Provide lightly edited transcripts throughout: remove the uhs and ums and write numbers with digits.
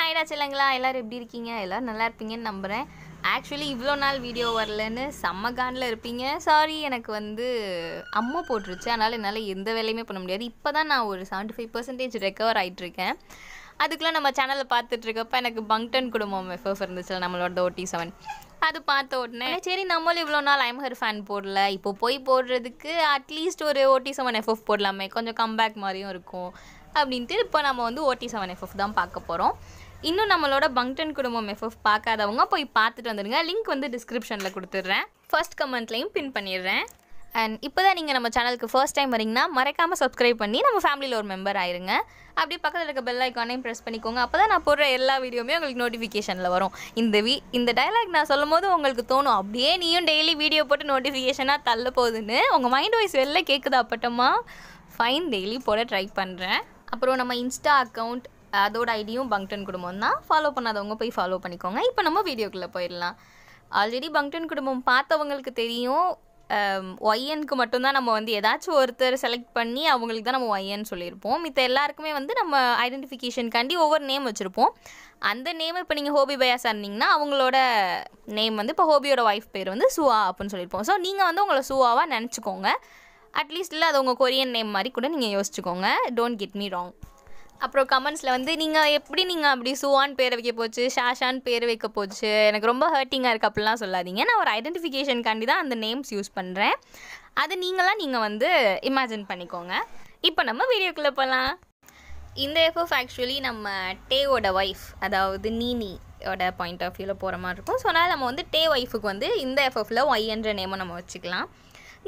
ஹாய்டா செல்லங்களா, எல்லோரும் எப்படி இருக்கீங்க? எல்லோரும் நல்லா இருப்பீங்கன்னு நம்புகிறேன். ஆக்சுவலி இவ்வளோ நாள் வீடியோ வரலன்னு செம்ம காண்டில் இருப்பீங்க. சாரி, எனக்கு அம்மா போட்டுருச்சு. அதனால் என்னால் எந்த வேலையுமே பண்ண முடியாது. இப்போ தான் நான் ஒரு 75% ரெக்கவர் ஆகிட்டுருக்கேன். அதுக்குள்ளே நம்ம சேனலில் பார்த்துட்ருக்கப்ப எனக்கு பங்டன் குடும்பம் எஃப்எஃப் இருந்துச்சு, நம்மளோட OT7. அது பார்த்த உடனே சரி, நம்மளும் இவ்வளோ நாள் ஐம்ஹர் ஃபேன் போடல, இப்போ போய் போடுறதுக்கு அட்லீஸ்ட் ஒரு OT7 எஃப்எஃப் போடலாமே, கொஞ்சம் கம்பேக் மாதிரியும் இருக்கும் அப்படின்ட்டு இப்போ நம்ம OT7 எஃப்எஃப் தான் பார்க்க போகிறோம். இன்னும் நம்மளோட பங்டன் குடும்பம் எஃப்எஃப் பார்க்காதவங்க போய் பார்த்துட்டு வந்துடுங்க. லிங்க் டிஸ்கிரிப்ஷனில் கொடுத்துட்றேன், ஃபர்ஸ்ட் கமெண்ட்லையும் பின் பண்ணிடுறேன். அண்ட் இப்போ தான் நீங்கள் நம்ம சேனலுக்கு ஃபர்ஸ்ட் டைம் வரீங்கன்னா மறக்காமல் சப்ஸ்கிரைப் பண்ணி நம்ம ஃபேமிலியில் ஒரு மெம்பர் ஆயிருங்க. அப்படியே பக்கத்தில் இருக்க பெல் ஐக்கானையும் ப்ரெஸ் பண்ணிக்கோங்க. அப்போ தான் நான் போடுற எல்லா வீடியோவுமே உங்களுக்கு நோட்டிஃபிகேஷனில் வரும். இந்த டைலாக் நான் சொல்லும் போது உங்களுக்கு தோணும், அப்படியே நீயும் டெய்லி வீடியோ போட்டு நோட்டிஃபிகேஷனாக தள்ள போகுதுன்னு. உங்கள் மைண்ட் வாய்ஸ் வெளில கேட்குது அப்பட்டமா? ஃபைன், டெய்லி போட ட்ரை பண்ணுறேன். அப்புறம் நம்ம இன்ஸ்டா அக்கௌண்ட், அதோட ஐடியும் பங்டன் குடும்பம் தான். ஃபாலோ பண்ணாதவங்க போய் ஃபாலோ பண்ணிக்கோங்க. இப்போ நம்ம வீடியோக்குள்ளே போயிடலாம். ஆல்ரெடி பங்டன் குடும்பம் பார்த்தவங்களுக்கு தெரியும், ஒய்எனுக்கு மட்டும்தான் நம்ம ஏதாச்சும் ஒருத்தர் செலக்ட் பண்ணி அவங்களுக்கு தான் நம்ம ஒய்என்னு சொல்லியிருப்போம். மித்த எல்லாருக்குமே நம்ம ஐடென்டிஃபிகேஷனுக்காண்டி ஒவ்வொரு நேம் வச்சுருப்போம். அந்த நேம் இப்போ நீங்கள் ஹோபி பயாஸாக இருந்தீங்கன்னா அவங்களோட நேம் இப்போ ஹோபியோட ஒய்ஃப் பேர் சுவா அப்படின்னு சொல்லியிருப்போம். ஸோ நீங்கள் உங்களை சுவாவாக நினச்சிக்கோங்க. அட்லீஸ்ட் இல்லை, அது உங்கள் கொரியன் நேம் மாதிரி கூட நீங்கள் யோசிச்சுக்கோங்க. Don't get me wrong. அப்புறம் கமெண்ட்ஸில் நீங்கள் எப்படி அப்படி சுவான்னு பேர் வைக்க போச்சு, ஷாஷான்னு பேர் வைக்க போச்சு, எனக்கு ரொம்ப ஹர்ட்டிங்காக இருக்குது அப்படிலாம் சொல்லாதீங்க. நான் ஒரு ஐடென்டிஃபிகேஷனுக்காண்டி தான் அந்த நேம்ஸ் யூஸ் பண்ணுறேன். அது நீங்கள் இமேஜின் பண்ணிக்கோங்க. இப்போ நம்ம வீடியோக்குள்ளே போகலாம். இந்த எஃப்எஃப் ஆக்சுவலி நம்ம டேவோட ஒய்ஃப், அதாவது நீனியோட பாயிண்ட் ஆஃப் வியூவில் போகிற மாதிரி இருக்கும். ஸோ அதனால் நம்ம டே ஒய்ஃபுக்கு இந்த எஃப்எஃப்பில் ஒய் என்ற நேமை நம்ம வச்சுக்கலாம்.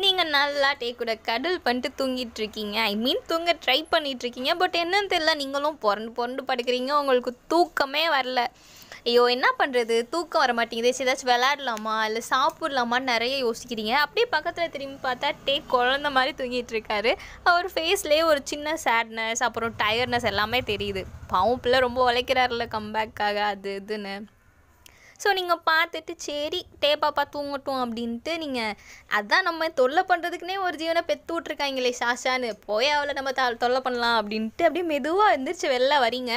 நீங்கள் நல்லா டே கூட கடல் பண்ணிட்டு தூங்கிட்டுருக்கீங்க, தூங்க ட்ரை பண்ணிகிட்ருக்கீங்க. பட் என்னன்னு தெரியல, நீங்களும் புரண்டு படுக்கிறீங்க, உங்களுக்கு தூக்கமே வரல. ஐயோ என்ன பண்ணுறது, தூக்கம் வர மாட்டேங்குது, ஏதாச்சும் விளையாடலாமா இல்லை சாப்பிட்லாமான்னு நிறைய யோசிக்கிறீங்க. அப்படியே பக்கத்தில் திரும்பி பார்த்தா டே குழந்த மாதிரி தூங்கிட்டுருக்காரு. அவர் ஃபேஸ்லேயே ஒரு சின்ன சேட்னஸ், அப்புறம் டயர்ட்னஸ் எல்லாமே தெரியுது. பாவம் பிள்ளை ரொம்ப உழைக்கிறாருல கம்பேக்காக, அது இதுன்னு. ஸோ நீங்கள் பார்த்துட்டு சரி டே பாப்பா தூங்கட்டும் அப்படின்ட்டு நீங்கள் அதான் நம்ம தொல்லை பண்ணுறதுக்குனே ஒரு ஜீவனை பெற்று விட்ருக்காங்களே ஷாஷான்னு, போய் அவளை நம்ம தொல்லை பண்ணலாம் அப்படின்ட்டு அப்படியே மெதுவாக எழுந்திரிச்சு வெளில வரீங்க.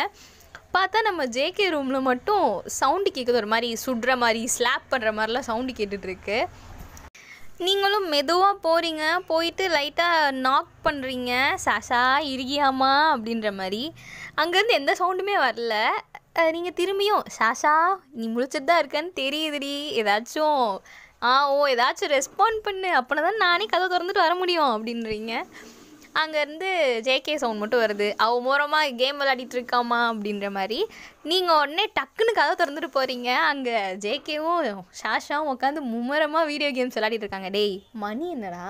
பார்த்தா நம்ம ஜேகே ரூமில் மட்டும் சவுண்டு கேட்குது, ஒரு மாதிரி சுடுற மாதிரி ஸ்லாப் பண்ணுற மாதிரிலாம் சவுண்டு கேட்டுட்ருக்கு. நீங்களும் மெதுவாக போகிறீங்க, போயிட்டு லைட்டாக நாக் பண்ணுறீங்க, ஷாஷா இருக்கியாமா அப்படின்ற மாதிரி. அங்கேருந்து எந்த சவுண்டுமே வரல. நீங்கள் திரும்பியும் ஷாஷா நீ முழிச்சிட்டு தான் இருக்கேன்னு தெரியுதுடி, ஏதாச்சும் ரெஸ்பாண்ட் பண்ணு, அப்படின்னா தான் நானே கதை திறந்துட்டு வர முடியும் அப்படின்றீங்க. அங்கேருந்து ஜேகே சவுண்ட் மட்டும் வருது, அவள் மூலமாக கேம் விளையாடிட்டு இருக்காமா அப்படின்ற மாதிரி. நீங்கள் உடனே டக்குன்னு கதை திறந்துட்டு போகிறீங்க. அங்கே ஜேகேவும் ஷாஷாவும் உட்காந்து மும்முரமாக வீடியோ கேம்ஸ் விளையாடிட்டு இருக்காங்க. டேய் மணி என்னடா,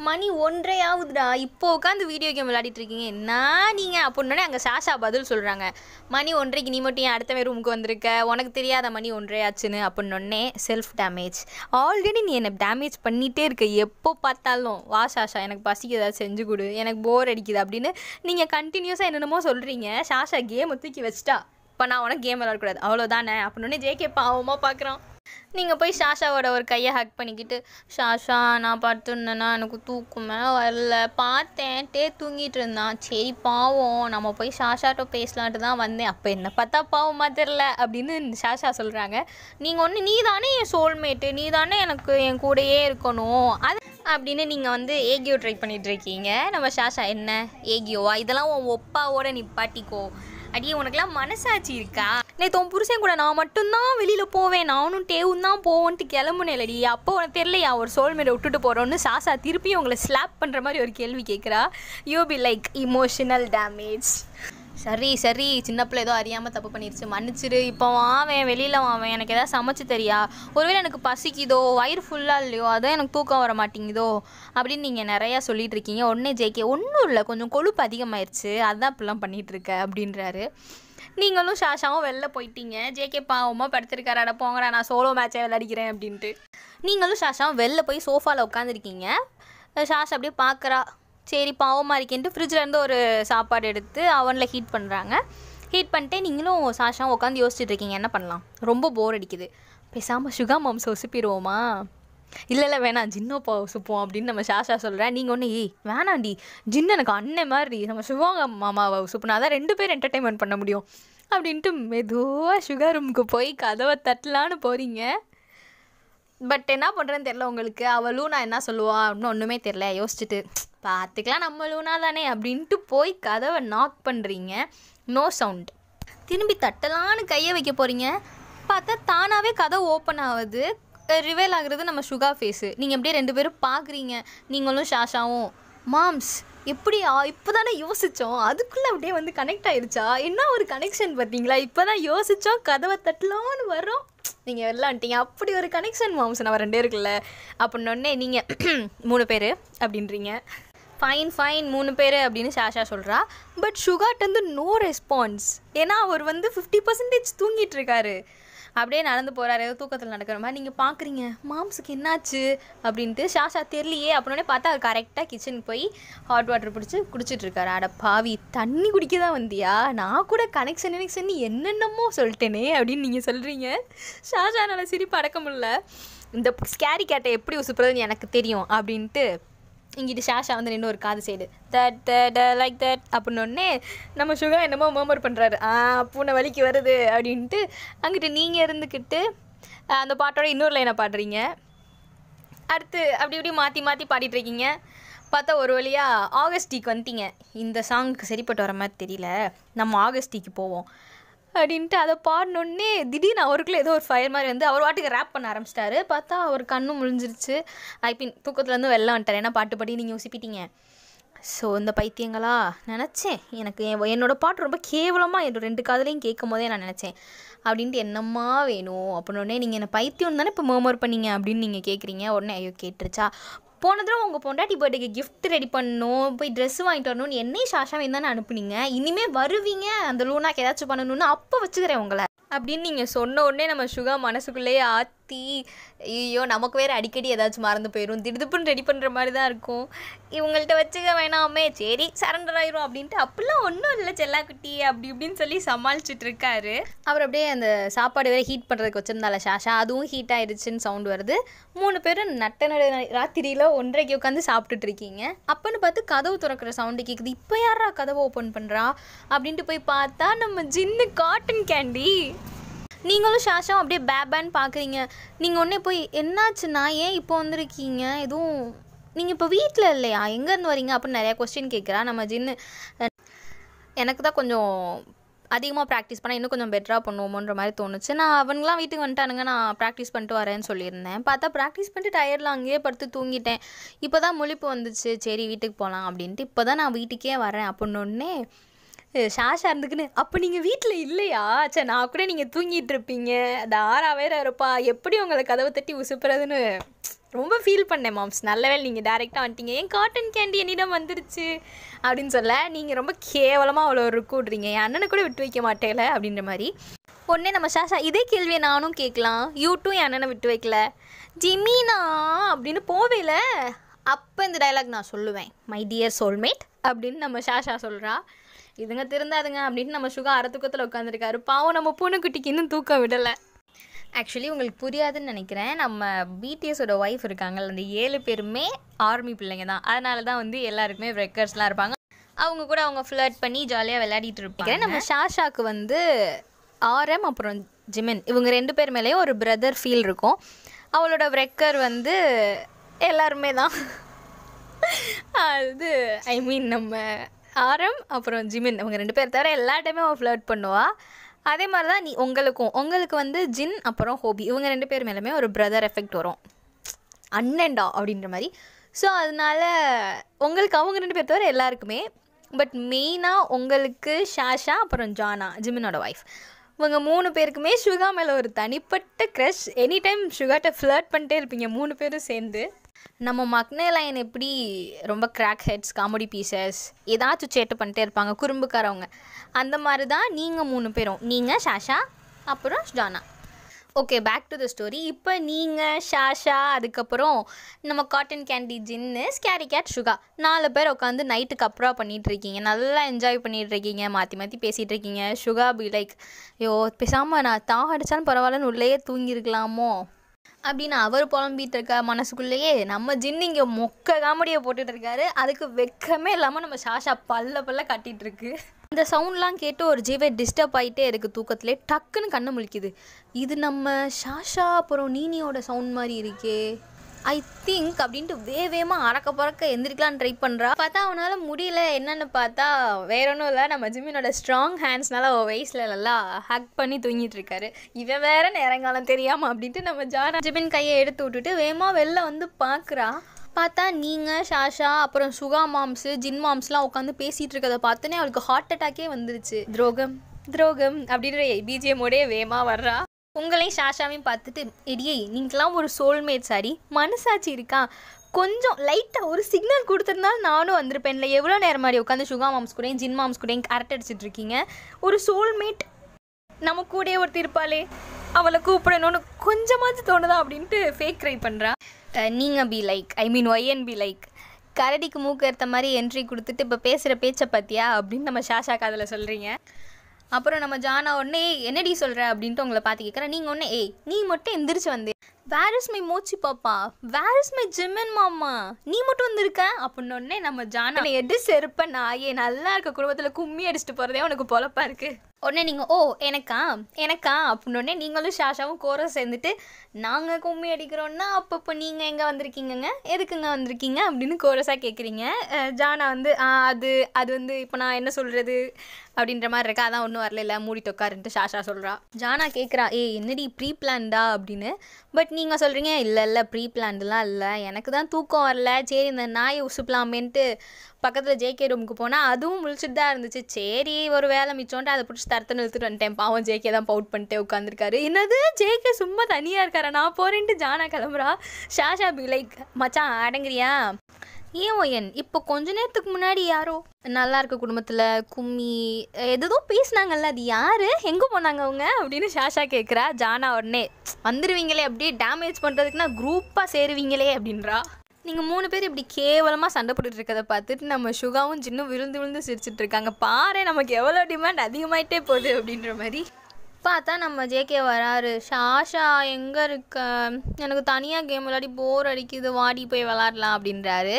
மணி 1:30 ஆகுதுடா, இப்போ உட்காந்து வீடியோ கேம் விளையாடிட்டு இருக்கீங்க என்ன நீங்கள் அப்படின்னோடனே அங்கே ஷாஷா பதில் சொல்கிறாங்க, மணி 1:30 நீ மட்டும் என் அடுத்த ரூமுக்கு வந்திருக்க, உனக்கு தெரியாத மணி 1:30 ஆச்சுன்னு. அப்படின்னோடனே செல்ஃப் டேமேஜ், ஆல்ரெடி நீ என்னை டேமேஜ் பண்ணிகிட்டே இருக்க, எப்போ பார்த்தாலும் வா ஷாஷா எனக்கு பசிக்கு ஏதாவது செஞ்சு கொடு, எனக்கு போர் அடிக்குது அப்படின்னு நீங்கள் கண்டினியூஸாக என்னென்னமோ சொல்கிறீங்க. ஷாஷா கேமை தூக்கி வச்சிட்டா, இப்போ நான் உனக்கு கேம் விளையாடக்கூடாது அவ்வளோதானே அப்படின்னோடனே ஜேகே பாவமாக பார்க்குறான். நீங்கள் போய் ஷாஷாவோட ஒரு கையை ஹக் பண்ணிக்கிட்டு, ஷாஷா நான் படுத்துருந்தேன்னா எனக்கு தூக்கமே வரல, பார்த்தேன் டே தூங்கிட்டு இருந்தான், சரி பாவம் நம்ம போய் ஷாஷாட்ட பேசலான்ட்டு தான் வந்தேன், அப்போ என்ன பார்த்தா பாவமாக தெரில அப்படின்னு ஷாஷா சொல்கிறாங்க. நீங்கள் நீ தானே என் சோல்மேட்டு, நீ தானே எனக்கு என் கூடயே இருக்கணும் அது அப்படின்னு நீங்கள் ஏகியோ ட்ரை பண்ணிகிட்ருக்கீங்க. நம்ம ஷாஷா என்ன ஏகியோவா, இதெல்லாம் உன் ஒப்பாவோட நிப்பாட்டிக்கோ, அடியே உனக்குலாம் மனசாட்சி இருக்கா, நேற்று உன் புருஷன் கூட நான் மட்டும்தான் வெளியில் போவேன், நானும் டேவும் தான் போவோன்ட்டு கிளம்புனேலடி, அப்போ உனக்கு தெரியலையா ஒரு சோல்மேட்டை விட்டுட்டு போகிறோன்னு ஷாஷா திருப்பி உங்களை ஸ்லாப் பண்ணுற மாதிரி ஒரு கேள்வி கேட்குறா. You be like emotional damage. சரி சின்ன பிள்ளை ஏதோ அறியாமல் தப்பு பண்ணிடுச்சு, மன்னிச்சிரு, இப்போ வாவேன் வெளியில் வாவேன், எனக்கு எதாவது சமைச்சு தெரியா, ஒருவேளை எனக்கு பசிக்குதோ வயிறு ஃபுல்லாக இல்லையோ அதான் எனக்கு தூக்கம் வர மாட்டேங்குதோ அப்படின்னு நீங்கள் நிறையா சொல்லிகிட்டு இருக்கீங்க. உடனே ஜேகே ஒன்றும் இல்லை, கொஞ்சம் கொழுப்பு அதிகமாகிடுச்சு அதான் இப்படிலாம் பண்ணிகிட்ருக்க அப்படின்றாரு. நீங்களும் ஷாஷாவும் வெளில போயிட்டீங்க. ஜேகே பாவமாக படுத்திருக்காரு, அட போங்கடா நான் சோலோ மேட்சே விளையாடிக்கிறேன் அப்படின்ட்டு. நீங்களும் ஷாஷாவும் வெளில போய் சோஃபாவில் உட்காந்துருக்கீங்க. ஷாஷா அப்படியே பார்க்குறா, சரி பாவமாக இருக்கேன்ட்டு ஃப்ரிட்ஜிலேருந்து ஒரு சாப்பாடு எடுத்து அவனில் ஹீட் பண்ணுறாங்க. ஹீட் பண்ணிட்டே நீங்களும் ஷாஷாவும் உட்காந்து யோசிச்சுட்டு இருக்கீங்க என்ன பண்ணலாம், ரொம்ப போர் அடிக்குது, பேசாமல் சுகர் மாம்ஸை உசுப்பிடுவோமா, இல்லை வேணாம் ஜின்னோப்பா உசுப்போம் அப்படின்னு நம்ம ஷாஷா சொல்கிறேன். நீங்கள் ஒன்று வேணாண்டி ஜின்னு எனக்கு அண்ணன் மாதிரி, நம்ம சிவாங்க மாமாவை உசுப்புனா தான் 2 பேர் என்டர்டெயின்மெண்ட் பண்ண முடியும் அப்படின்ட்டு மெதுவாக சுகா ரூமுக்கு போய் கதவை தட்டலான்னு போகிறீங்க. பட் என்ன பண்ணுறேன்னு தெரில உங்களுக்கு. அவள் லூனா என்ன சொல்லுவா அப்படின்னு ஒன்றுமே தெரில. யோசிச்சுட்டு பார்த்துக்கலாம் நம்ம லூனா தானே அப்படின்ட்டு போய் கதவை நாக் பண்ணுறீங்க. No sound. திரும்பி தட்டலான்னு கையை வைக்க போகிறீங்க. பார்த்தா தானாகவே கதை ஓப்பன் ஆகுது. ரிவேல் ஆகுறது நம்ம சுகா ஃபேஸு. நீங்கள் அப்படியே 2 பேரும் பார்க்குறீங்க. நீங்களும் ஷாஷாவும். மாம்ஸ் எப்படியா இப்போ தானே யோசித்தோம், அதுக்குள்ளே அப்படியே வந்து கனெக்ட் ஆகிடுச்சா? என்ன ஒரு கனெக்ஷன் பார்த்தீங்களா? இப்போ தான் யோசித்தோம், கதவை தட்டலான்னு வரோம், நீங்கள் வெள்ளான்ட்டீங்க. அப்படி ஒரு கனெக்ஷன் மாம்ஸ் நம்ம 2 இருக்குல்ல. அப்படின்னொடனே நீங்கள் 3 பேர் அப்படின்றீங்க. ஃபைன் 3 பேர் அப்படின்னு ஷாஷா சொல்கிறா. பட் சுகாட்டேருந்து நோ ரெஸ்பான்ஸ். ஏன்னா அவர் வந்து 50% தூங்கிட்டு இருக்காரு. அப்படியே நடந்து போகிறாரு, ஏதோ தூக்கத்தில் நடக்கிற மாதிரி. நீங்கள் பார்க்குறீங்க மாம்ஸுக்கு என்னாச்சு அப்படின்ட்டு. ஷாஷா தெரியலையே. அப்படின்னே பார்த்தா அவர் கரெக்டாக கிச்சனுக்கு போய் ஹாட் வாட்டர் பிடிச்சி குடிச்சிட்ருக்காரு. அட பாவி, தண்ணி குடிக்க தான் வந்தியா? நான் கூட கனெக்ஷன் என்னென்னமோ சொல்லிட்டேனே அப்படின்னு நீங்கள் சொல்கிறீங்க. ஷாஷானால சிரிப்பு அடக்க முடியல. இந்த ஸ்கேரி கேட்டை எப்படி உசுப்புறதுன்னு எனக்கு தெரியும் அப்படின்ட்டு இங்கிட்டு ஷாஷா வந்து நின்று ஒரு காது சைடு தட் லைக் தட் அப்படின்னொடனே நம்ம சுகா என்னமோ மர்மர் பண்ணுறாரு. பூனை வலிக்கு வருது அப்படின்ட்டு. அங்கிட்டு நீங்கள் இருந்துக்கிட்டு அந்த பாட்டோட இன்னொரு லைனை பாடுறீங்க. அடுத்து அப்படி இப்படி மாற்றி மாற்றி பாடிட்டுருக்கீங்க. பார்த்தா ஒரு வழியாக ஆகஸ்டிக்கு வந்துட்டீங்க. இந்த சாங்குக்கு சரிப்பட்டு வர மாதிரி தெரியல, நம்ம ஆகஸ்டிக்கு போவோம் அப்படின்ட்டு அதை பாடினோடனே திடீர்னு அவருக்குள்ளே ஏதோ ஒரு ஃபயர் மாதிரி வந்து அவர் வாட்டுக்கு ரேப் பண்ண ஆரம்பிச்சிட்டாரு. பார்த்தா அவர் கண்ணும் முழிஞ்சிருச்சு. தூக்கத்துலேருந்து வெளில வந்துட்டார். ஏன்னா பாட்டு பாடி நீங்கள் உசிப்பிட்டீங்க. ஸோ இந்த பைத்தியங்களா நினச்சேன். எனக்கு என்னோடய பாட்டு ரொம்ப கேவலமாக என்னோட 2 காதுலையும் கேட்கும் போதே நான் நினச்சேன் அப்படின்ட்டு. என்னம்மா வேணும் அப்படின்னோடனே நீங்கள் என்ன பைத்தியம் தானே இப்போ மர்மர் பண்ணீங்க அப்படின்னு நீங்கள் கேட்குறீங்க. உடனே ஐயோ கேட்டுருச்சா? போன தடவை உங்கள் பொண்டாட்டி பர்த்டேக்கு கிஃப்ட் ரெடி பண்ணணும், போய் ட்ரெஸ் வாங்கிட்டு வரணும்னு என்னையும் ஷாஷாவையும் தானே அனுப்புனீங்க. இனிமேல் வருவீங்க அந்த லூனாக்கு ஏதாச்சும் பண்ணணும்னு அப்போ வச்சுக்கிறேன் உங்களை அப்படின்னு நீங்கள் சொன்ன உடனே நம்ம சுகா மனசுக்குள்ளேயே ஆற்றி ஐயோ நமக்கு வேறு அடிக்கடி ஏதாச்சும் மறந்து போயிடும், திடுப்புன்னு ரெடி பண்ணுற மாதிரி தான் இருக்கும், இவங்கள்ட்ட வச்சுக்க வேணாமே, சரி சரண்டர் ஆயிரும் அப்படின்ட்டு. அப்படிலாம் ஒன்றும் இல்லை செல்லாக்குட்டி அப்படி இப்படின்னு சொல்லி சமாளிச்சுட்டு இருக்காரு. அவர் அப்படியே அந்த சாப்பாடு வேறு ஹீட் பண்ணுறதுக்கு வச்சுருந்தால ஷாஷா, அதுவும் ஹீட் ஆகிடுச்சுன்னு சவுண்டு வருது. 3 பேரும் ராத்திரியில் 1:30 உட்காந்து சாப்பிட்டுட்டு இருக்கீங்க. அப்போன்னு பார்த்து கதவு திறக்கிற சவுண்டு கேட்குது. இப்போ யாரா கதவை ஓப்பன் பண்ணுறா அப்படின்ட்டு போய் பார்த்தா நம்ம ஜின்னு காட்டன் கேண்டி. நீங்களும் ஷாஷாவும் அப்படியே பேன்னு பார்க்குறீங்க. நீங்கள் உடனே போய் என்னாச்சுன்னா ஏன் இப்போ வந்திருக்கீங்க, எதுவும் நீங்கள் இப்போ வீட்டில் இல்லையா, எங்கேருந்து வரீங்க அப்படின்னு நிறையா கொஸ்டின் கேட்குறா நம்ம ஜின்னு. எனக்கு தான் கொஞ்சம் அதிகமாக ப்ராக்டிஸ் பண்ணால் இன்னும் கொஞ்சம் பெட்டராக பண்ணுவோமோன்ற மாதிரி தோணுச்சு. நான் அவங்களாம் வீட்டுக்கு வந்துட்டானுங்க, நான் ப்ராக்டிஸ் பண்ணிட்டு வரேன்னு சொல்லியிருந்தேன். பார்த்தா ப்ராக்டிஸ் பண்ணிட்டு டயர்டில் அங்கேயே படுத்து தூங்கிட்டேன். இப்போ தான் முழிப்பு வந்துச்சு, சரி வீட்டுக்கு போகலாம் அப்படின்ட்டு இப்போ தான் நான் வீட்டுக்கே வரேன் அப்படின்னோடனே ஷாஷா இருந்துக்குன்னு அப்போ நீங்கள் வீட்டில் இல்லையா, சரி நான் கூட நீங்கள் தூங்கிட்டு இருப்பீங்க, அது 6 வேறு இருப்பா, எப்படி உங்களை கதவை தட்டி உசுப்புறதுன்னு ரொம்ப ஃபீல் பண்ணேன் மாம்ஸ். நல்ல வேலை நீங்கள் டேரெக்டாக வந்துட்டீங்க, ஏன் காட்டன் கேண்டி என்னிடம் வந்துருச்சு அப்படின்னு சொல்ல நீங்கள் ரொம்ப கேவலமாக அவ்வளோ கூடுறீங்க, என் அண்ணனை கூட விட்டு வைக்க மாட்டேல அப்படின்ற மாதிரி. உடனே நம்ம ஷாஷா இதே கேள்வியை நானும் கேட்கலாம், யூட்டும் என் அண்ணனை விட்டு வைக்கல ஜிமினா அப்படின்னு போவேல, அப்போ இந்த டைலாக் நான் சொல்லுவேன், மை டியர் சோல்மேட் அப்படின்னு நம்ம ஷாஷா சொல்கிறா. இதுங்க திருந்தாதுங்க அப்படின்ட்டு நம்ம சுகா தூக்கத்தில் உட்காந்துருக்காரு. பாவம் நம்ம பூனைக்குட்டிக்கு இன்னும் தூக்கம் விடலை. ஆக்சுவலி உங்களுக்கு புரியாதுன்னு நினைக்கிறேன், நம்ம பிடிஎஸோட ஒய்ஃப் இருக்காங்கல்ல, அந்த 7 பேருமே ஆர்மி பிள்ளைங்க தான். அதனால தான் வந்து எல்லாருக்குமே ரெக்கர்ஸ்லாம் இருப்பாங்க. அவங்க கூட அவங்க ஃப்ளர்ட் பண்ணி ஜாலியாக விளையாடிட்டு இருப்பாங்க. நம்ம ஷாஷாக்கு வந்து ஆர்எம் அப்புறம் ஜிமின் இவங்க 2 பேர் மேலேயும் ஒரு பிரதர் ஃபீல் இருக்கும். அவளோட ரெக்கர் வந்து எல்லாருமே தான். அது ஐ மீன் நம்ம ஆரம் அப்புறம் ஜிமின் இவங்க 2 பேர் தவிர எல்லா டைமே அவள் ஃப்ளர்ட் பண்ணுவாள். அதே மாதிரி தான் உங்களுக்கு வந்து ஜின் அப்புறம் ஹோபி இவங்க 2 பேர் மேலுமே ஒரு பிரதர் எஃபெக்ட் வரும், அண்ணன்டா அப்படின்ற மாதிரி. ஸோ அதனால உங்களுக்கு அவங்க 2 பேர் தவிர எல்லாருக்குமே, பட் மெயினாக உங்களுக்கு ஷாஷா அப்புறம் ஜானா ஜிமினோட ஒய்ஃப் இவங்க 3 பேருக்குமே சுகா மேலே ஒரு தனிப்பட்ட க்ரஷ். எனி டைம் சுகாட்ட ஃப்ளர்ட் பண்ணிட்டே இருப்பீங்க 3 பேரும் சேர்ந்து. நம்ம மக்னே லைன் எப்படி ரொம்ப கிராக் ஹெட்ஸ் காமெடி பீசஸ் ஏதாச்சும் சேட்டை பண்ணிட்டே இருப்பாங்க குறும்புக்காரவங்க, அந்த மாதிரி தான் நீங்கள் 3 பேரும், நீங்கள் ஷாஷா அப்புறம் Jana. Okay, back to the story. இப்போ நீங்கள் ஷாஷா அதுக்கப்புறம் நம்ம காட்டன் கேண்டி ஜின்னு ஸ்கேரி கேட் சுகா 4 பேர் உட்காந்து நைட்டுக்கு அப்புறம் பண்ணிகிட்ருக்கீங்க, நல்லா என்ஜாய் பண்ணிகிட்ருக்கீங்க, மாற்றி மாற்றி பேசிகிட்டு இருக்கீங்க. சுகா பி லைக் ஐயோ பேசாமல் நான் அடித்தாலும் பரவாயில்லன்னு உள்ளேயே தூங்கியிருக்கலாமோ அப்படின்னு அவர் புலம்பிகிட்டு இருக்கா மனசுக்குள்ளேயே. நம்ம ஜின்னு இங்கே மொக்க காமெடியை போட்டுட்டு இருக்காரு, அதுக்கு வெக்கமே இல்லாமல் நம்ம ஷாஷா பல்ல காட்டிகிட்டு இருக்கு. இந்த சவுண்ட்லாம் கேட்டு ஒரு ஜீவை டிஸ்டர்ப் ஆகிட்டே இருக்குது தூக்கத்திலே. டக்குன்னு கண்ணை முழிக்குது. இது நம்ம ஷாஷா அப்புறம் நீனியோட சவுண்ட் மாதிரி இருக்கே, ஐ திங்க் அப்படின்ட்டு வேகமாக அறக்க பறக்க எந்திரிக்கலான்னு ட்ரை பண்ணுறா. பார்த்தா அவனால் முடியல. என்னென்னு பார்த்தா வேற ஒன்றும் இல்லை, நம்ம ஜிம்மினோட ஸ்ட்ராங் ஹேண்ட்ஸ்னால அவள் வயசில் நல்லா ஹக் பண்ணி தூங்கிட்டு இருக்காரு. இவன் வேற நேரங்காலம் தெரியாமல் அப்படின்ட்டு நம்ம ஜிமின் கையை எடுத்து விட்டுட்டு வேகமாக வெளில வந்து பார்க்குறா. பார்த்தா நீங்கள் ஷாஷா அப்புறம் சுகா மாம்ஸு ஜின் மாம்ஸ்லாம் உட்காந்து பேசிகிட்டு இருக்கிறத பார்த்தோன்னே அவளுக்கு ஹார்ட் அட்டாக்கே வந்துருச்சு. துரோகம் துரோகம் அப்படின்ற பிஜிஎம்மோடே வேகமாக வர்றா. உங்களையும் ஷாஷாவையும் பார்த்துட்டு, எடியே நீங்களாம் ஒரு சோல்மேட், சாரி மனசாட்சி இருக்கா, கொஞ்சம் லைட்டாக ஒரு சிக்னல் கொடுத்துருந்தாலும் நானும் வந்திருப்பேன். இல்லை எவ்வளோ நேரம் மாதிரி உட்காந்து சுகா மாம்ஸ் கூடயும் ஜின் மாம்ஸ் கூடயும் அரட்டை அடிச்சிட்டு இருக்கீங்க. ஒரு சோல்மேட் நம்ம கூடயே ஒருத்தர் இருப்பாளே, அவளை கூப்பிடணும்னு கொஞ்சமாச்சு தோணுதா அப்படின்ட்டு ஃபேக் ட்ரை பண்ணுறா. நீங்கள் be like, I mean Y N be like, கரடிக்கு மூக்கு ஏற்ற மாதிரி என்ட்ரி கொடுத்துட்டு இப்போ பேசுகிற பேச்சை பற்றியா அப்படின்னு நம்ம ஷாஷா காதில் சொல்கிறீங்க. அப்புறம் நம்ம ஜானா உடனே என்னடி சொல்கிற அப்படின்ட்டு உங்களை பார்த்து கேட்குறேன். நீங்கள் ஒன்று நீ மட்டும் எந்திரிச்சு வந்து, வேர் இஸ் மை மோச்சி பாப்பா, வேர் இஸ் மை ஜிம்மன் மாமா, நீ மட்டும் வந்துருக்க அப்படின்னு உடனே நம்ம ஜானா எடு செருப்ப நாயே, நல்லா இருக்க குடும்பத்தில் கும்மி அடிச்சுட்டு போகிறதே உனக்கு பொழப்பா இருக்குது. உடனே நீங்கள் எனக்கா அப்படின்னோடனே நீங்களும் ஷாஷாவும் கோரம் சேர்ந்துட்டு நாங்கள் கும்மி அடிக்கிறோன்னா அப்பப்போ நீங்கள் எங்கே வந்திருக்கீங்கங்க, எதுக்குங்க வந்திருக்கீங்க அப்படின்னு கோரஸாக கேட்குறீங்க. ஜானா வந்து அது வந்து இப்போ நான் என்ன சொல்கிறது அப்படின்ற மாதிரி இருக்கா, அதான் ஒன்றும் வரல மூடிட்டு உட்காருன்ட்டு ஷாஷா சொல்கிறா. ஜானா கேட்குறா, என்னடி ப்ரீ பிளான்டா அப்படின்னு. பட் நீங்கள் சொல்கிறீங்க இல்லை ப்ரீ பிளான்லாம் இல்லை, எனக்கு தான் தூக்கம் வரல, சரி இந்த நாயை உசுப்பலாமேன்ட்டு பக்கத்தில் ஜேகே ரூமுக்கு போனால் அதுவும் முழிச்சிட்டு தான் இருந்துச்சு. சரி ஒரு வேலை மிச்சோன்ட்டு அதை பிடிச்சி தரத்துன்னு இழுத்துட்டு வந்துட்டேன். பாவம் ஜேகே தான் பவுட் பண்ணிட்டு உட்காந்துருக்காரு. என்னது ஜேகே சும்மா தனியாக இருக்காரா, நான் போகிறேன்ட்டு ஜானா கிளம்புறா. ஷாஷா பி லைக், மச்சான் அடங்குறியா, ஏன் இப்போ கொஞ்ச நேரத்துக்கு முன்னாடி யாரோ நல்லா இருக்க குடும்பத்தில் கும்மி எதோ பேசினாங்கல்ல, அது யார், எங்கே போனாங்க அவங்க அப்படின்னு ஷாஷா கேட்குறா. ஜானா உடனே வந்துடுவீங்களே அப்படியே டேமேஜ் பண்ணுறதுக்குன்னா குரூப்பாக சேருவீங்களே அப்படின்றா. நீங்கள் 3 பேர் இப்படி கேவலமாக சண்டை போட்டுட்டு இருக்கிறத பார்த்துட்டு நம்ம சுகாவும் சின்னும் விழுந்து சிரிச்சிட்டு இருக்காங்க. பாரு நமக்கு எவ்வளோ டிமாண்ட் அதிகமாயிட்டே போகுது அப்படின்ற மாதிரி. பார்த்தா நம்ம ஜேகே வராரு. ஷாஷா எங்கே இருக்க, எனக்கு தனியாக கேம் விளையாடி போர் அடிக்குது, வாடி போய் விளாட்லாம் அப்படின்றாரு.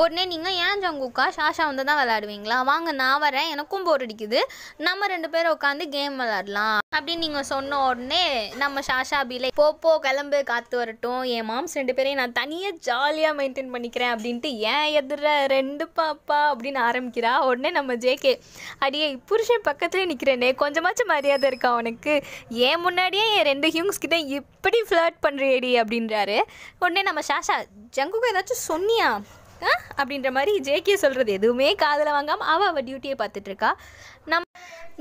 உடனே நீங்கள் ஏன் ஜங்குக்கா ஷாஷா வந்து தான் விளையாடுவீங்களா, வாங்க நான் வரேன், எனக்கும் போர் அடிக்குது, நம்ம 2 பேரும் உட்காந்து கேம் விளாட்லாம் அப்படின்னு நீங்கள் சொன்ன உடனே நம்ம ஷாஷா பிலை போ கிளம்பு, காற்று வரட்டும், என் மாம்ஸ் 2 பேரையும் நான் தனியாக ஜாலியாக மெயின்டைன் பண்ணிக்கிறேன் அப்படின்ட்டு ஏன் எதிர 2 பாப்பா அப்படின்னு ஆரம்பிக்கிறா. உடனே நம்ம ஜேகே, அடியே புருஷன் பக்கத்துலேயே நிற்கிறேனே கொஞ்சமாச்சும் மரியாதை இருக்கா அவனுக்கு, ஏன் முன்னாடியே என் 2 ஹியூங்ஸ் கிட்ட இப்படி ஃப்ளர்ட் பண்ணுறியடி அப்படின்றாரு. உடனே நம்ம ஷாஷா, ஜங்குக்கு ஏதாச்சும் சொன்னியா அப்படின்ற மாதிரி ஜேகே சொல்கிறது எதுவுமே காதில் வாங்காமல் அவள் டியூட்டியை பார்த்துட்ருக்கா.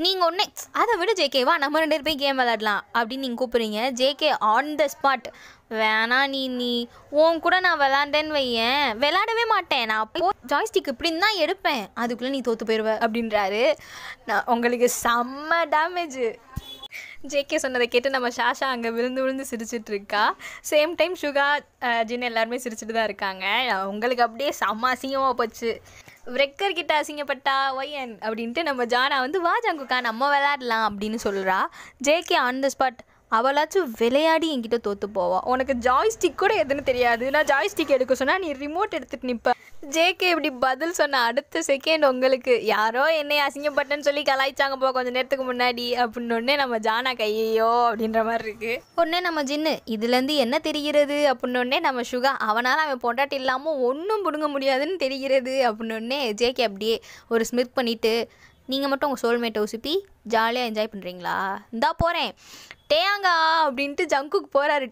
நீங்கள் ஒன்றே அதை விட ஜேகேவா நம்ம 2 பேர் போய் கேம் விளாடலாம் அப்படின்னு நீங்கள் கூப்பிட்றீங்க. ஜேகே ஆன் த ஸ்பாட், வேணா நீ உன் கூட நான் விளாண்டேன்னு வையேன், விளாடவே மாட்டேன், நான் அப்போ ஜாய்ஸ்டிக் இப்படின்னு தான் எடுப்பேன், அதுக்குள்ளே நீ தோற்று போயிடுவ அப்படின்றாரு. நான் உங்களுக்கு செம்ம டேமேஜு. ஜேகே சொன்னதை கேட்டு நம்ம ஷாஷா அங்கே விழுந்து சிரிச்சிட்டு இருக்கா. சேம் டைம் சுகா ஜின் எல்லாருமே சிரிச்சிட்டு தான் இருக்காங்க. உங்களுக்கு அப்படியே செம்ம அசிங்கமாக போச்சு. ரெக்கர்கிட்ட அசிங்கப்பட்டா ஒய்என் அப்படின்ட்டு நம்ம ஜானா வந்து வா ஜங்குக்கா நம்ம விளையாடலாம் அப்படின்னு சொல்கிறா. ஜேகே ஆன் த ஸ்பாட், அவளாச்சும் விளையாடி என்கிட்ட தோற்று போவா, உனக்கு ஜாய்ஸ்டிக் கூட எதுன்னு தெரியாது, நான் ஜாய்ஸ்டிக் எடுக்க சொன்னால் நீ ரிமோட் எடுத்துகிட்டு நிற்ப. ஜேகே இப்படி பதில் சொன்ன அடுத்த செகண்ட் உங்களுக்கு யாரோ என்னை அசிங்கப்பட்டேன்னு சொல்லி கலாய்ச்சாங்க போ கொஞ்சம் நேரத்துக்கு முன்னாடி அப்படின்னொடனே நம்ம ஜானா கையோ அப்படின்ற மாதிரி இருக்குது. உடனே நம்ம ஜின்னு இதுலேருந்து என்ன தெரிகிறது அப்படின்னொடனே நம்ம சுகா, அவனால் அவன் பொண்டாட்டி இல்லாமல் ஒன்றும் பிடுங்க முடியாதுன்னு தெரிகிறது அப்படின்னொடனே ஜேகே அப்படியே ஒரு ஸ்மித் பண்ணிவிட்டு, நீங்கள் மட்டும் உங்கள் சோல்மேட்டை உசுப்பி ஜாலியாக என்ஜாய் பண்ணுறீங்களா, இந்தா போகிறேன் டேயாங்கா அப்படின்ட்டு ஜங்குக்கு போகிறாரு.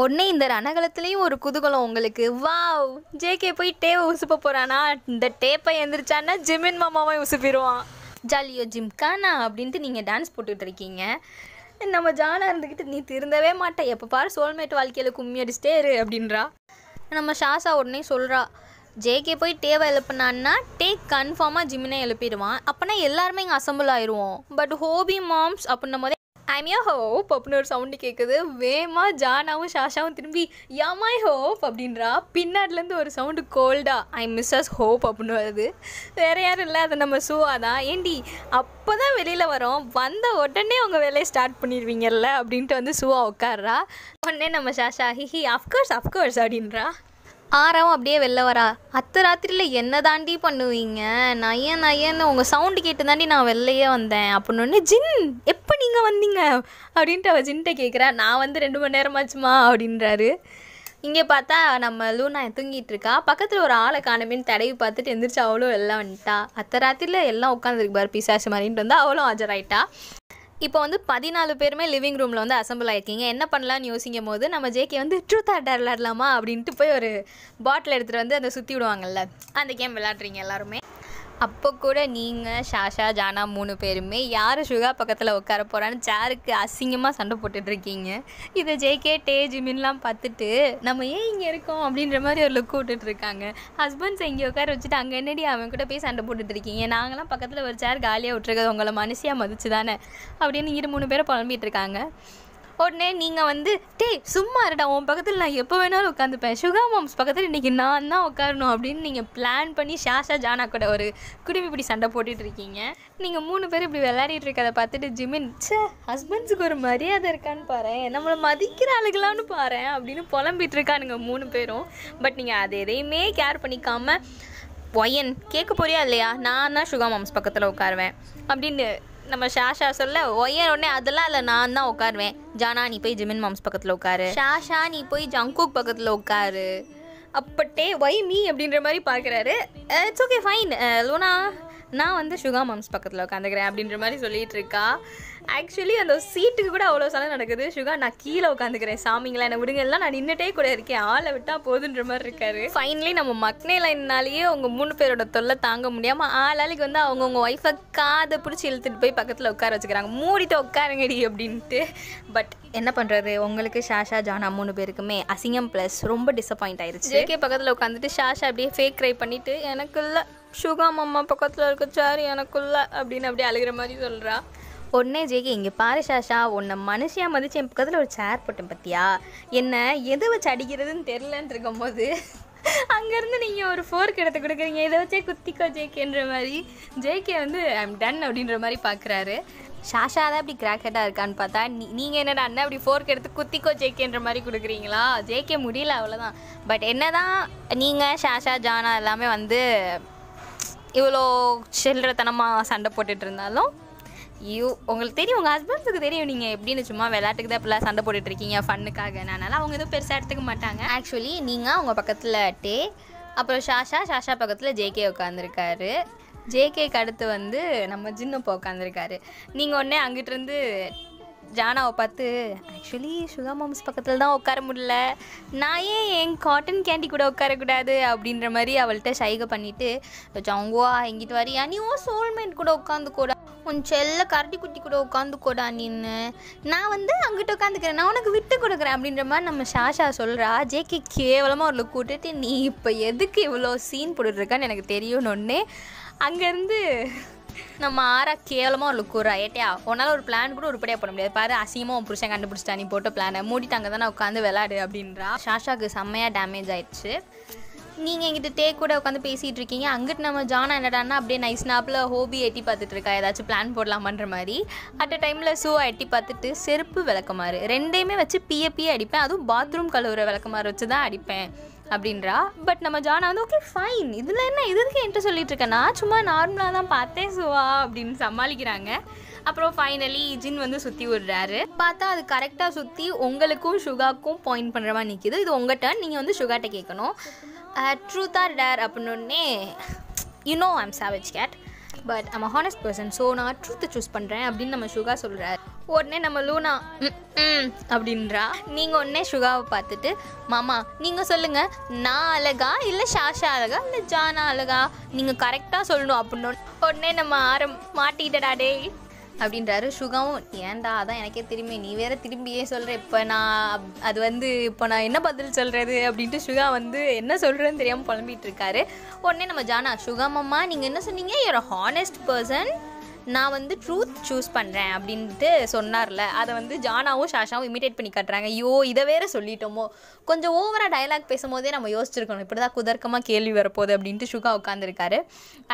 உடனே இந்த ரணகலத்துலேயும் ஒரு குதூகலம் உங்களுக்கு. வாவ், ஜேகே போய் டேவை உசுப்ப போகிறானா, இந்த டேப்பை எந்திரிச்சான்னா ஜிமின் மாமாவை உசுப்பிடுவான், ஜாலியோ ஜிம்கானா அப்படின்ட்டு நீங்கள் டான்ஸ் போட்டுட்டு இருக்கீங்க. நம்ம ஜானா இருந்துக்கிட்டு நீ திருந்தவே மாட்டேன், எப்போ பாரு சோல்மேட் வாழ்க்கையில் கும்மி அடிச்சிட்டே இரு அப்படின்றா. நம்ம ஷாஷா உடனே சொல்கிறா, ஜேகே போய் டேவை எழுப்பினான்னா டே கன்ஃபார்மாக ஜிமினை எழுப்பிடுவான், அப்போனா எல்லாருமே இங்கே அசம்பிள் ஆயிடுவோம். பட் ஹோபி மாம்ஸ் அப்படின்னும் போதே ஐம் யோ ஹோப் அப்படின்னு ஒரு சவுண்டு கேட்குது. வேமா ஜானாவும் ஷாஷாவும் திரும்பி யாமாய் ஹோப் அப்படின்றா. பின்னாடிலேருந்து ஒரு சவுண்டு கோல்டா ஐ மிஸ்ஸஸ் ஹோப் அப்படின்னு வருது. வேறு யாரும் இல்லை, அது நம்ம சுவா தான். ஏண்டி அப்போ தான் வெளியில் வரோம், வந்த உடனே உங்கள் வேலையை ஸ்டார்ட் பண்ணிடுவீங்கல்ல அப்படின்ட்டு வந்து சுவா உட்கார்றா. உடனே நம்ம ஷாஷா ஹிஹி அஃப்கோர்ஸ் அப்படின்றா. ஆறாவும் அப்படியே வெளில வரா. அத்தை ராத்திரியில் என்ன தாண்டி பண்ணுவீங்க, நயன்னு உங்கள் சவுண்டு கேட்டு தாண்டி நான் வெளிலையே வந்தேன் அப்படின்னு. ஜின் எப்போ நீங்கள் வந்தீங்க அப்படின்ட்டு அவள் ஜின்கிட்ட கேட்குறா. நான் வந்து 2 மணி நேரமாச்சுமா அப்படின்றாரு. இங்கே பார்த்தா நம்ம லூனா தூங்கிட்டு இருக்கா. பக்கத்தில் ஒரு ஆளை காணமேன்னு தடவி பார்த்துட்டு எந்திரிச்சு அவளும் எல்லாம் வந்துட்டா. அத்தை ராத்திரியில் எல்லாம் உட்காந்துருக்கு பாரு பிசாசு மாதிரின்ட்டு வந்து அவளும் ஆஜராயிட்டா. இப்போ வந்து 14 பேருமே லிவிங் ரூமில் வந்து அசம்பிள் ஆகிருக்கீங்க. என்ன பண்ணலான்னு யோசிக்கும் போது நம்ம ஜேகே வந்து ட்ரூத் ஆர் டேர் விளாடலாமா அப்படின்ட்டு போய் ஒரு பாட்டில் எடுத்துகிட்டு வந்து அந்த சுற்றி விடுவாங்கல்ல, அந்த கேம் விளாட்றீங்க எல்லாருமே. அப்போ கூட நீங்கள் ஷாஷா ஜானா 3 பேருமே யார் சுகா பக்கத்தில் உட்கார போகிறான்னு சேருக்கு அசிங்கமாக சண்டை போட்டுட்ருக்கீங்க. இதை ஜேகே ஜிமின்லாம் பார்த்துட்டு நம்ம ஏன் இங்கே இருக்கோம் அப்படின்ற மாதிரி ஒரு லுக் விட்டுட்ருக்காங்க. ஹஸ்பண்ட்ஸ் இங்கே உட்கார வச்சுட்டு அங்கே என்னடி அவன் கூட போய் சண்டை போட்டுட்ருக்கீங்க, நாங்களாம் பக்கத்தில் ஒரு சேர் காலியாக விட்டுருக்கது உங்களை மனுஷியாக மதிச்சு தானே அப்படின்னு 3 பேரை புலம்பிகிட்டு இருக்காங்க. உடனே நீங்கள் வந்து சும்மா இருடா, உன் பக்கத்தில் நான் எப்போ வேணாலும் உட்காந்துப்பேன், சுகா மாம்ஸ் பக்கத்தில் இன்றைக்கி நான் தான் உட்காரணும் அப்படின்னு நீங்கள் பிளான் பண்ணி ஷாஷா ஜானா கூட ஒரு குடும்பிப்பிடி சண்டை போட்டுட்டு இருக்கீங்க. நீங்கள் 3 பேர் இப்படி விளையாடிட்டு இருக்கதை பார்த்துட்டு ஜிமின் ஹஸ்பண்ட்ஸுக்கு ஒரு மரியாதை இருக்கான்னு பாரு, நம்மளை மதிக்கிற ஆளுகளான்னு பாரு அப்படின்னு புலம்பிட்டு இருக்கானுங்க 3 பேரும். பட் நீங்கள் அது எதையுமே கேர் பண்ணிக்காம ஒயன் கேட்க போறியா இல்லையா, நான் தான் சுகா மாம்ஸ் பக்கத்தில் உட்காருவேன் அப்படின்னு நம்ம ஷாஷா சொல்ல, ஒயன் உடனே அதெல்லாம் இல்லை நான் தான் உட்காருவேன், ஜானா நீ போய் ஜிமின் மாம்ஸ் பக்கத்தில் உட்காரு, ஷாஷா நீ போய் ஜங்குக் பக்கத்தில் உட்காரு, அப்பட்டே ஒய் மீ அப்படின்ற மாதிரி பார்க்குறாரு. இட்ஸ் ஓகே ஃபைன் லூனா, நான் வந்து சுகா மாம்ஸ் பக்கத்தில் உட்காந்துக்கிறேன் அப்படின்ற மாதிரி சொல்லிகிட்டு இருக்கா. ஆக்சுவலி அந்த சீட்டுக்கு கூட அவ்வளோ சண்டை நடக்குது. சுகா நான் கீழே உட்காந்துக்கிறேன், சாமிங்களா என்னை விடுங்க, எல்லாம் நான் நின்றுட்டே கூட இருக்கேன், ஆளை விட்டால் போதுன்ற மாதிரி இருக்காரு. ஃபைனலி நம்ம மக்னே லைன்னாலேயே அவங்க 3 பேரோட தொல்லை தாங்க முடியாமல் ஆளாளுக்கு வந்து அவங்கவுங்க ஒய்ஃபை காதை பிடிச்சி இழுத்துட்டு போய் பக்கத்தில் உட்கார வச்சுக்கிறாங்க. மூடிட்டு உட்காருங்கடி அப்படின்ட்டு. பட் என்ன பண்ணுறது, உங்களுக்கு ஷாஷா ஜானா 3 பேருக்குமே அசிங்கம் ப்ளஸ் ரொம்ப டிசப்பாயிண்ட் ஆயிடுச்சு. ஜேகே பக்கத்தில் உட்காந்துட்டு ஷாஷா அப்படியே ஃபேக் க்ரை பண்ணிவிட்டு எனக்குள்ள சுகா மாமா பக்கத்தில் இருக்க சார் எனக்குள்ள அப்படின்னு அப்படியே அழுகிற மாதிரி சொல்கிறா. உடனே ஜேகே இங்கே பாரு ஷாஷா, உன்னை மனுஷியாக மதிச்சு என் பக்கத்தில் ஒரு சேர் போட்டேன் பற்றியா, என்ன எதை வச்சு அடிக்கிறதுன்னு தெரிலன்னு இருக்கும்போது அங்கேருந்து நீங்கள் ஒரு ஃபோர்க் எடுத்து கொடுக்குறீங்க, இதை வச்சே குத்திக்கோ ஜேகேன்ற மாதிரி. ஜேகே வந்து ஐம் டன் அப்படின்ற மாதிரி பார்க்குறாரு. ஷாஷா தான் அப்படி கிராக் ஹெட்டாக இருக்கான்னு பார்த்தா நீங்கள் என்னடா அண்ணன் அப்படி ஃபோர்க் எடுத்து குத்திக்கோ ஜேகேன்ற மாதிரி கொடுக்குறீங்களா. ஜேகே முடியல அவ்வளோதான். பட் என்ன தான் நீங்கள் ஷாஷா ஜானா எல்லாமே வந்து இவ்வளோ சில்லறத்தனமாக சண்டை போட்டுட்டு இருந்தாலும் உங்களுக்கு தெரியும், உங்கள் ஹஸ்பண்ட்ஸுக்கு தெரியும் நீங்கள் எப்படின்னு சும்மா விளையாட்டுக்கு தான் இப்படிலாம் சண்டை போட்டுட்ருக்கீங்க ஃபன்னுக்காக, அதனால் அவங்க எதுவும் பெருசாக எடுத்துக்க மாட்டாங்க. ஆக்சுவலி நீங்கள் அவங்க பக்கத்தில் அப்புறம் ஷாஷா பக்கத்தில் ஜேகே உட்காந்துருக்காரு. ஜேகேக்கு அடுத்து வந்து நம்ம ஜின்னப்போ உட்காந்துருக்காரு. நீங்கள் உடனே அங்கிட்டிருந்து ஜானாவை பார்த்து ஆக்சுவலி சுகா மாம்ஸ் பக்கத்தில் தான் உட்கார முடியல, நான் ஏன் என் காட்டன் கேண்டி கூட உட்காரக்கூடாது அப்படின்ற மாதிரி அவள்கிட்ட சைகை பண்ணிவிட்டு ஜங்குவா எங்கிட்ட வரியா, நீ ஓ சோல்மேட் கூட உட்காந்துக்கூடா, உன் செல்ல கரட்டி குட்டி கூட உட்காந்துக்கூடா, நின்று நான் வந்து அங்கிட்ட உட்காந்துக்கிறேன், நான் உனக்கு விட்டு கொடுக்குறேன் அப்படின்ற மாதிரி நம்ம ஷாஷா சொல்கிறா. ஜேகே கேவலமாக ஒரு லுக் கூட்டுட்டு நீ இப்போ எதுக்கு இவ்வளோ சீன் போட்டுட்ருக்கான்னு எனக்கு தெரியும்னு அங்கேருந்து நம்ம ஆறா கேவலமாக ஒரு லுக் கூறா. ஏட்டியா உன்னால் ஒரு பிளான் கூட உருப்படியாக போட முடியாது பாரு, அசிங்கமாக உன் புருஷன் கண்டுபிடிச்சிட்டா நீ போட்ட பிளானை, மூடிட்டு அங்கே தானே உட்காந்து விளாடு அப்படின்றா. ஷாஷாவுக்கு செம்மையாக டேமேஜ் ஆயிடுச்சு. நீங்கள் எங்கிட்ட கூட உட்காந்து பேசிகிட்டு இருக்கீங்க, அங்கிட்டு நம்ம ஜானா என்னடான்னா அப்படியே நைஸ் நாப்பில் ஹோபி எட்டி பார்த்துட்டு இருக்கா, ஏதாச்சும் பிளான் போடலாமான்ற மாதிரி. அட் அ டைமில் ஷூவை எட்டி பார்த்துட்டு செருப்பு விளக்கமாறு 2யுமே வச்சு பிய அடிப்பேன், அதுவும் பாத்ரூம் கழுவுற விளக்கமாறு வச்சு தான் அடிப்பேன் அப்படின்றா. பட் நம்ம ஜானா வந்து ஓகே ஃபைன், இதில் என்ன இதுக்கு என்கிட்ட சொல்லிட்டு இருக்கேன், நான் சும்மா நார்மலாக தான் பார்த்தேன் சுவா அப்படின்னு சமாளிக்கிறாங்க. அப்புறம் ஃபைனலி ஜின் வந்து சுற்றி விடுறாரு. பார்த்தா அது கரெக்டாக சுற்றி உங்களுக்கும் சுகாக்கும் பாயிண்ட் பண்ணுற மாதிரி நிற்கிது. இது உங்கள் டர்ன், நீங்கள் வந்து சுகாட்ட கேட்கணும். ட்ரூத் ஆர் டேர் அப்படின்னே I'm savage cat but I'm honest person, so நான் ட்ரூத்தை சூஸ் பண்ணுறேன் அப்படின்னு நம்ம சுகா சொல்கிறார். உடனே நம்ம லூனா அப்படின்றா. நீங்கள் உடனே சுகாவை பார்த்துட்டு மாமா நீங்கள் சொல்லுங்கள், நான் அழகா இல்லை ஷாஷா அழகா இல்லை ஜானா அழகா, நீங்கள் கரெக்டாக சொல்லணும் அப்படின்னு. உடனே நம்ம மாட்டிக்கிட்டடா டே அப்படின்றாரு. சுகாவும் ஏன்டா அதான் எனக்கே திரும்பி நீ வேற திரும்பியே சொல்கிற, இப்போ நான் அது வந்து இப்போ நான் என்ன பதில் சொல்கிறது அப்படின்ட்டு சுகா வந்து என்ன சொல்கிறேன்னு தெரியாமல் புலம்பிகிட்டு இருக்காரு. உடனே நம்ம ஜானா சுகா மாமா நீங்கள் என்ன சொன்னீங்க, யூர் ஹானஸ்ட் பர்சன், நான் வந்து ட்ரூத் சூஸ் பண்ணுறேன் அப்படின்ட்டு சொன்னார்ல, அதை வந்து ஜானாவும் ஷாஷாவும் இமிட்டேட் பண்ணி காட்டுறாங்க. ஐயோ இதை வேற சொல்லிட்டோமோ, கொஞ்சம் ஓவராக டைலாக் பேசும்போதே நம்ம யோசிச்சிருக்கணும், இப்படி தான் குதர்க்கமாக கேள்வி வரப்போகுது அப்படின்ட்டு சுகா உட்காந்துருக்காரு.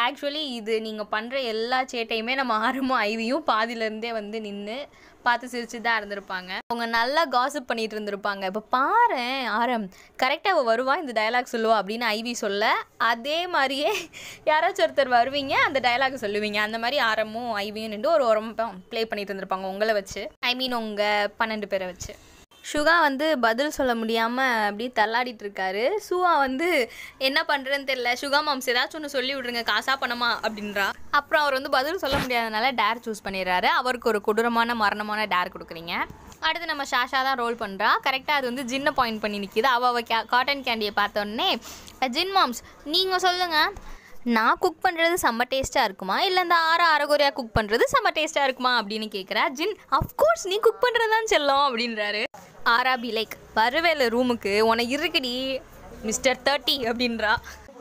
ஆக்சுவலி இது நீங்கள் பண்ணுற எல்லா சேட்டையுமே நம்ம ஆரமும் ஐவியும் பாதியிலேருந்தே வந்து நின்று பார்த்து சிரிச்சு தான் இருந்திருப்பாங்க. அவங்க நல்லா காசிப் பண்ணிட்டு இருந்திருப்பாங்க. இப்போ பாரு ஆரம் கரெக்டாக அவள் வருவா, இந்த டயலாக் சொல்லுவா அப்படின்னு ஐவி சொல்ல, அதே மாதிரியே யாராச்சும் ஒருத்தர் வருவீங்க, அந்த டயலாக் சொல்லுவீங்க. அந்த மாதிரி ஆரமும் ஐவியும் நின்று ஒரு உரம்பம் ப்ளே பண்ணிட்டு இருந்திருப்பாங்க உங்களை வச்சு, ஐ மீன் உங்கள் 12 பேரை வச்சு. சுகா வந்து பதில் சொல்ல முடியாமல் அப்படியே தள்ளாடிட்டு இருக்காரு. சுவா வந்து என்ன பண்ணுறதுன்னு தெரியல, சுகா மாம்ஸ் ஏதாச்சும் ஒன்று சொல்லி விட்ருங்க, காசா பணமா அப்படின்றா. அப்புறம் அவர் வந்து பதில் சொல்ல முடியாதனால டேர் சூஸ் பண்ணிடுறாரு. அவருக்கு ஒரு கொடூரமான மரணமான டேர் கொடுக்குறீங்க. அடுத்து நம்ம ஷாஷா தான் ரோல் பண்ணுறா. கரெக்டாக அது வந்து ஜின்னை பாயிண்ட் பண்ணி நிற்கிது. அவள் காட்டன் கேண்டியை பார்த்தோன்னே, ஜின் மாம்ஸ் நீங்கள் சொல்லுங்கள், நான் குக் பண்ணுறது செம்ம டேஸ்ட்டாக இருக்குமா இல்லை இந்த அரைகுறையாக குக் பண்ணுறது செம்ம டேஸ்ட்டாக இருக்குமா அப்படின்னு கேட்குறா. ஜின் அஃப்கோர்ஸ் நீ குக் பண்ணுறது தான் செல்லம் அப்படின்றாரு. ஆராபி லைக் வருவேல ரூமுக்கு உனக்கு இருக்குடி மிஸ்டர் 30 அப்படின்றா.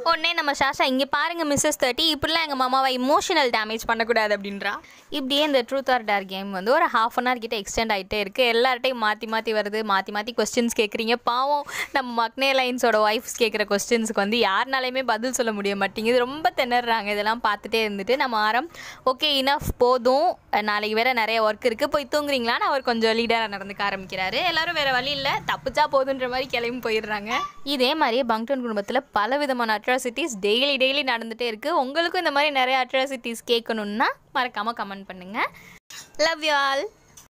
உடனே நம்ம ஷாஷா இங்கே பாருங்கள் மிஸ்ஸஸ் 30, இப்படிலாம் எங்கள் மாமாவை இமோஷனல் டேமேஜ் பண்ணக்கூடாது அப்படின்றா. இப்படியே இந்த ட்ரூத் ஆர் டேர் கேம் வந்து ஒரு ½ அன் ஹவர் கிட்ட எக்ஸ்டெண்ட் ஆகிட்டே இருக்குது. எல்லார்ட்டையும் மாற்றி வருது, மாற்றி கொஸ்டின்ஸ் கேட்குறீங்க. பாவம் நம்ம மக்னே லைன்ஸோட ஒய்ஃப்ஸ் கேட்குற கொஸ்டின்ஸுக்கு வந்து யாருனாலையுமே பதில் சொல்ல முடிய மாட்டேங்குது, ரொம்ப திணறாங்க. இதெல்லாம் பார்த்துட்டே இருந்துட்டு நம்ம ஆரம் ஓகே இனஃப் போதும், நாளைக்கு வேறு நிறைய ஒர்க் இருக்குது, போய் தூங்குறீங்களான்னு அவர் கொஞ்சம் லீடராக நடந்துக்க ஆரம்பிக்கிறாரு. எல்லோரும் வேறு வழி இல்லை, தப்பிச்சா போதுன்ற மாதிரி கிளம்பி போயிடுறாங்க. இதே மாதிரியே பங்டன் குடும்பத்தில் பல விதமான அட்ராசிட்டிஸ் டெய்லி நடந்துகிட்டே இருக்குது. உங்களுக்கும் இந்த மாதிரி நிறைய அட்ராசிட்டிஸ் கேட்கணுன்னா மறக்காமல் கமெண்ட் பண்ணுங்கள். Love you all.